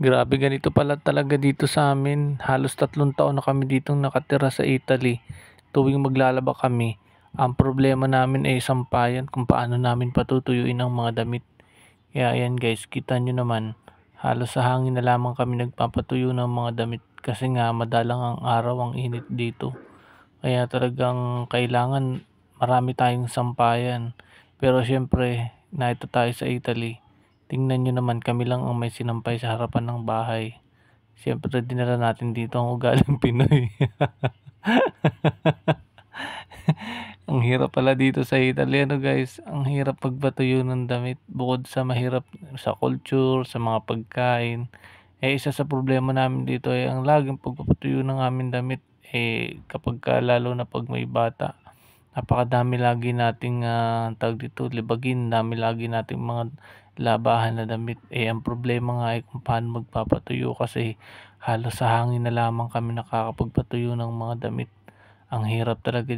Grabe, ganito pala talaga dito sa amin. Halos 3 taon na kami ditong nakatira sa Italy. Tuwing maglalaba kami, ang problema namin ay sampayan kung paano namin patutuyuin ang mga damit. Kaya ayan guys, kita nyo naman, halos sa hangin na lamang kami nagpapatuyo ng mga damit kasi nga madalang ang araw, ang init dito. Kaya talagang kailangan marami tayong sampayan. Pero siyempre, naito tayo sa Italy. Tingnan nyo naman, kami lang ang may sinampay sa harapan ng bahay. Siyempre, dinala natin dito ang ugaling Pinoy. Ang hirap pala dito sa Italy, ano guys, ang hirap pagpatuyo ng damit. Bukod sa mahirap sa culture, sa mga pagkain, isa sa problema namin dito ay ang laging pagpapatuyo ng aming damit. Kapag lalo na pag may bata, napakadami lagi nating tawag dito, libagin, dami lagi nating mga labahan na damit. Ang problema nga ay kung paano magpapatuyo kasi halos sa hangin na lamang kami nakakapagpatuyo ng mga damit. Ang hirap talaga